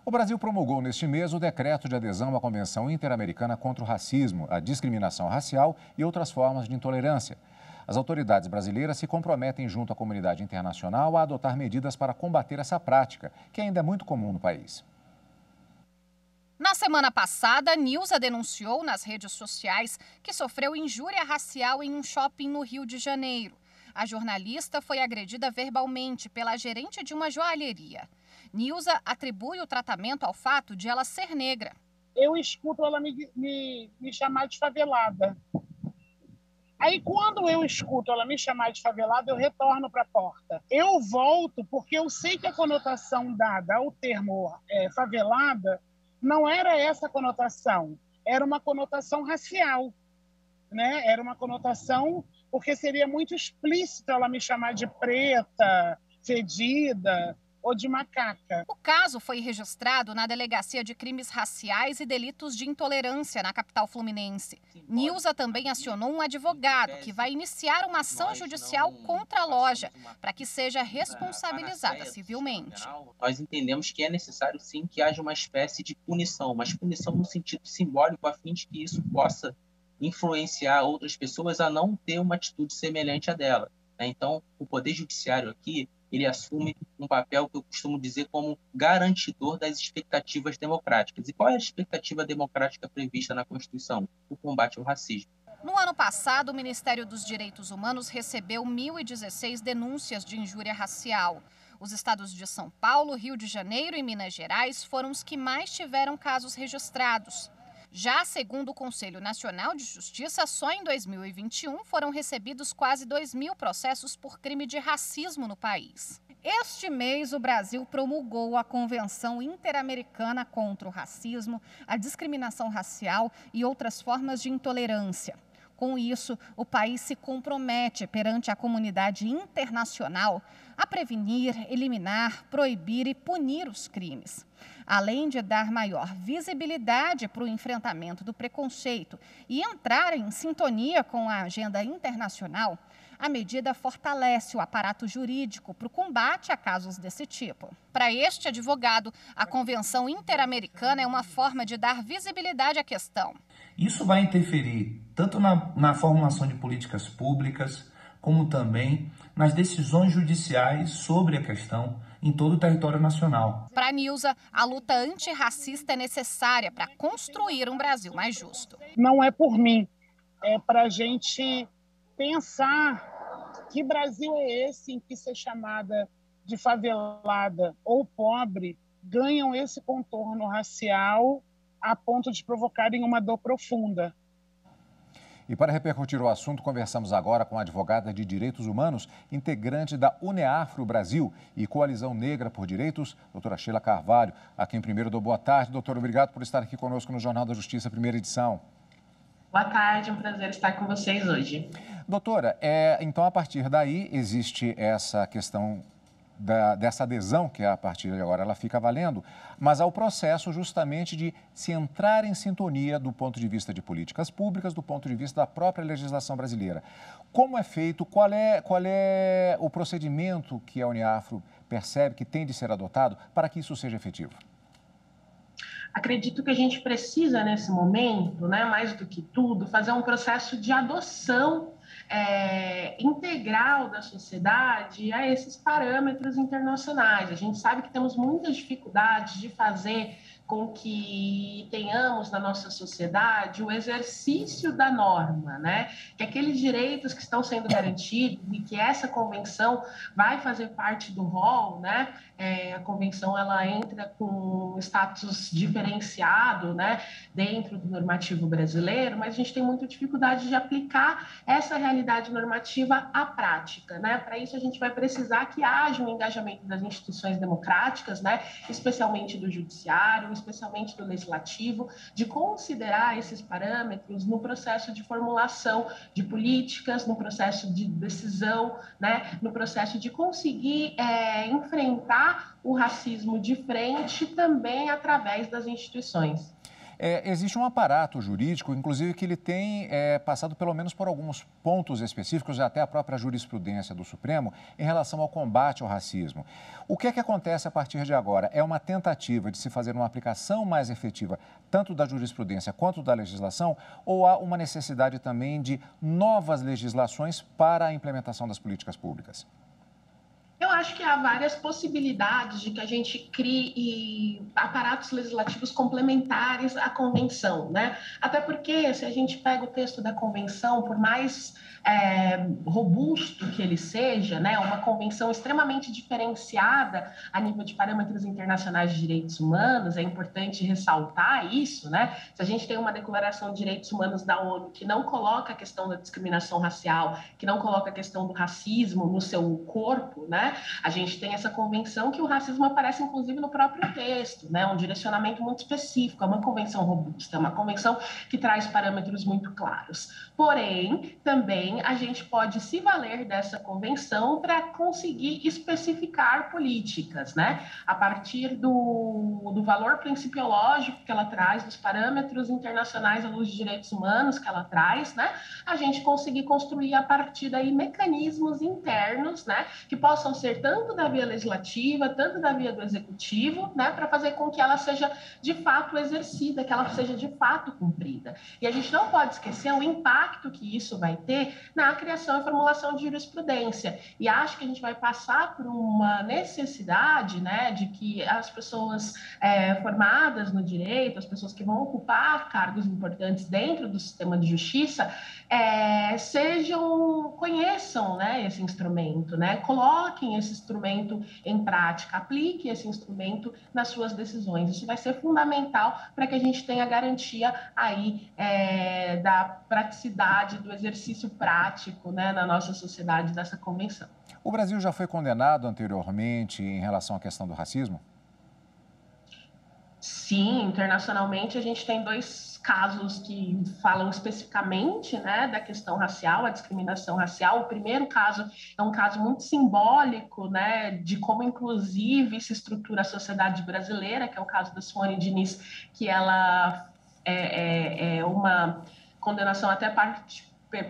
O Brasil promulgou neste mês o decreto de adesão à Convenção Interamericana contra o Racismo, a Discriminação Racial e outras formas de intolerância. As autoridades brasileiras se comprometem junto à comunidade internacional a adotar medidas para combater essa prática, que ainda é muito comum no país. Na semana passada, Nilza denunciou nas redes sociais que sofreu injúria racial em um shopping no Rio de Janeiro. A jornalista foi agredida verbalmente pela gerente de uma joalheria. Nilza atribui o tratamento ao fato de ela ser negra. Eu escuto ela me chamar de favelada. Aí, quando eu escuto ela me chamar de favelada, eu retorno para a porta. Eu volto porque eu sei que a conotação dada ao termo favelada não era essa conotação, era uma conotação racial, né? Era uma conotação porque seria muito explícito ela me chamar de preta, fedida ou de macaca. O caso foi registrado na Delegacia de Crimes Raciais e Delitos de Intolerância, na capital fluminense. Nilza também acionou um advogado que vai iniciar uma ação judicial contra a loja para que seja responsabilizada civilmente. Nós entendemos que é necessário, sim, que haja uma espécie de punição, mas punição no sentido simbólico, a fim de que isso possa influenciar outras pessoas a não ter uma atitude semelhante à dela. Então, o Poder Judiciário aqui, ele assume um papel que eu costumo dizer como garantidor das expectativas democráticas. E qual é a expectativa democrática prevista na Constituição? O combate ao racismo. No ano passado, o Ministério dos Direitos Humanos recebeu 1.016 denúncias de injúria racial. Os estados de São Paulo, Rio de Janeiro e Minas Gerais foram os que mais tiveram casos registrados. Já segundo o Conselho Nacional de Justiça, só em 2021 foram recebidos quase 2.000 processos por crime de racismo no país. Este mês, o Brasil promulgou a Convenção Interamericana contra o Racismo, a Discriminação Racial e outras formas de intolerância. Com isso, o país se compromete perante a comunidade internacional a prevenir, eliminar, proibir e punir os crimes. Além de dar maior visibilidade para o enfrentamento do preconceito e entrar em sintonia com a agenda internacional, a medida fortalece o aparato jurídico para o combate a casos desse tipo. Para este advogado, a Convenção Interamericana é uma forma de dar visibilidade à questão. Isso vai interferir tanto na formulação de políticas públicas, como também nas decisões judiciais sobre a questão em todo o território nacional. Para a Nilza, a luta antirracista é necessária para construir um Brasil mais justo. Não é por mim, é para a gente pensar que Brasil é esse em que ser chamada de favelada ou pobre ganham esse contorno racial a ponto de provocarem uma dor profunda. E para repercutir o assunto, conversamos agora com a advogada de direitos humanos, integrante da UNEAFRO Brasil e Coalizão Negra por Direitos, doutora Sheila Carvalho, a quem primeiro dou boa tarde. Doutora, obrigado por estar aqui conosco no Jornal da Justiça, primeira edição. Boa tarde, é um prazer estar com vocês hoje. Doutora, então a partir daí existe essa questão dessa adesão, que a partir de agora ela fica valendo, mas há o processo justamente de se entrar em sintonia do ponto de vista de políticas públicas, do ponto de vista da própria legislação brasileira. Como é feito, qual é o procedimento que a UNEAFRO percebe que tem de ser adotado para que isso seja efetivo? Acredito que a gente precisa, nesse momento, mais do que tudo, fazer um processo de adoção integral da sociedade a esses parâmetros internacionais. A gente sabe que temos muitas dificuldades de fazer com que tenhamos na nossa sociedade o exercício da norma, que aqueles direitos que estão sendo garantidos e que essa convenção vai fazer parte do rol, a convenção ela entra com status diferenciado, dentro do normativo brasileiro, mas a gente tem muita dificuldade de aplicar essa realidade normativa à prática, Para isso a gente vai precisar que haja um engajamento das instituições democráticas, especialmente do judiciário, especialmente do legislativo, de considerar esses parâmetros no processo de formulação de políticas, no processo de decisão, no processo de conseguir enfrentar o racismo de frente também através das instituições. Existe um aparato jurídico, inclusive, que ele tem passado pelo menos por alguns pontos específicos, até a própria jurisprudência do Supremo, em relação ao combate ao racismo. O que é que acontece a partir de agora? É uma tentativa de se fazer uma aplicação mais efetiva, tanto da jurisprudência quanto da legislação, ou há uma necessidade também de novas legislações para a implementação das políticas públicas? Eu acho que há várias possibilidades de que a gente crie aparatos legislativos complementares à convenção, né? Até porque, se a gente pega o texto da convenção, por mais robusto que ele seja, né, uma convenção extremamente diferenciada a nível de parâmetros internacionais de direitos humanos, é importante ressaltar isso, né? Se a gente tem uma declaração de direitos humanos da ONU que não coloca a questão da discriminação racial, que não coloca a questão do racismo no seu corpo, né? A gente tem essa convenção que o racismo aparece, inclusive, no próprio texto, né? Um direcionamento muito específico, é uma convenção robusta, é uma convenção que traz parâmetros muito claros. Porém, também a gente pode se valer dessa convenção para conseguir especificar políticas, né? A partir do valor principiológico que ela traz, dos parâmetros internacionais à luz de direitos humanos que ela traz, né? A gente conseguir construir a partir daí mecanismos internos, né? Que possam ser tanto da via legislativa, tanto da via do executivo, né? Para fazer com que ela seja de fato exercida, que ela seja de fato cumprida. E a gente não pode esquecer o impacto que isso vai ter na criação e formulação de jurisprudência. E acho que a gente vai passar por uma necessidade, né, de que as pessoas formadas no direito, as pessoas que vão ocupar cargos importantes dentro do sistema de justiça, conheçam, né, esse instrumento, né, coloquem esse instrumento em prática, apliquem esse instrumento nas suas decisões. Isso vai ser fundamental para que a gente tenha garantia aí da praticidade, do exercício prático, né, na nossa sociedade dessa convenção. O Brasil já foi condenado anteriormente em relação à questão do racismo? Sim, internacionalmente a gente tem 2 casos que falam especificamente, né, da questão racial, a discriminação racial. O primeiro caso é um caso muito simbólico, né, de como inclusive se estrutura a sociedade brasileira, que é o caso da Simone Diniz, que ela é uma condenação até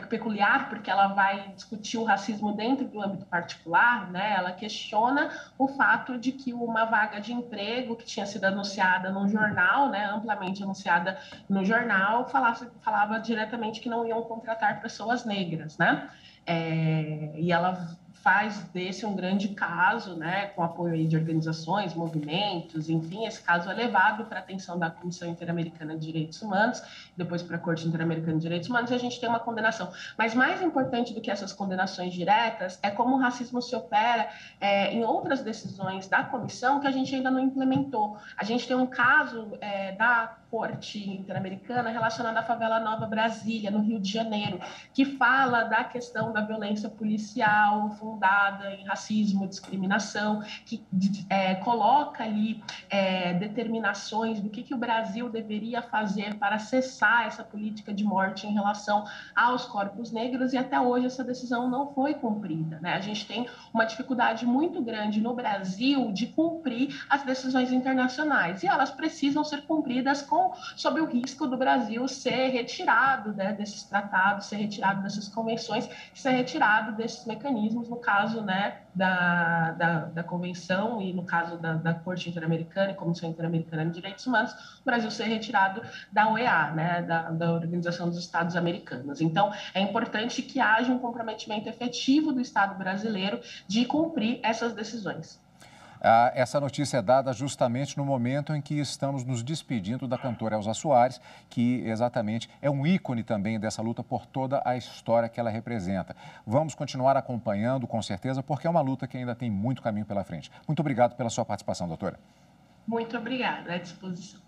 peculiar, porque ela vai discutir o racismo dentro do âmbito particular, né? Ela questiona o fato de que uma vaga de emprego que tinha sido anunciada num jornal, né, amplamente anunciada no jornal, falava diretamente que não iam contratar pessoas negras, né? E ela faz desse um grande caso, né, com apoio aí de organizações, movimentos, enfim, esse caso é levado para a atenção da Comissão Interamericana de Direitos Humanos, depois para a Corte Interamericana de Direitos Humanos, e a gente tem uma condenação. Mas mais importante do que essas condenações diretas é como o racismo se opera em outras decisões da comissão que a gente ainda não implementou. A gente tem um caso da Corte Interamericana relacionado à favela Nova Brasília, no Rio de Janeiro, que fala da questão da violência policial fundada em racismo, discriminação, que coloca ali determinações do que o Brasil deveria fazer para cessar essa política de morte em relação aos corpos negros, e até hoje essa decisão não foi cumprida, né? A gente tem uma dificuldade muito grande no Brasil de cumprir as decisões internacionais, e elas precisam ser cumpridas sob o risco do Brasil ser retirado, né, desses tratados, ser retirado dessas convenções, ser retirado desses mecanismos, no caso, né, da Convenção e no caso da Corte Interamericana e Comissão Interamericana de Direitos Humanos, o Brasil ser retirado da OEA, né, da Organização dos Estados Americanos. Então, é importante que haja um comprometimento efetivo do Estado brasileiro de cumprir essas decisões. Essa notícia é dada justamente no momento em que estamos nos despedindo da cantora Elza Soares, que exatamente é um ícone também dessa luta por toda a história que ela representa. Vamos continuar acompanhando, com certeza, porque é uma luta que ainda tem muito caminho pela frente. Muito obrigado pela sua participação, doutora. Muito obrigada, à disposição.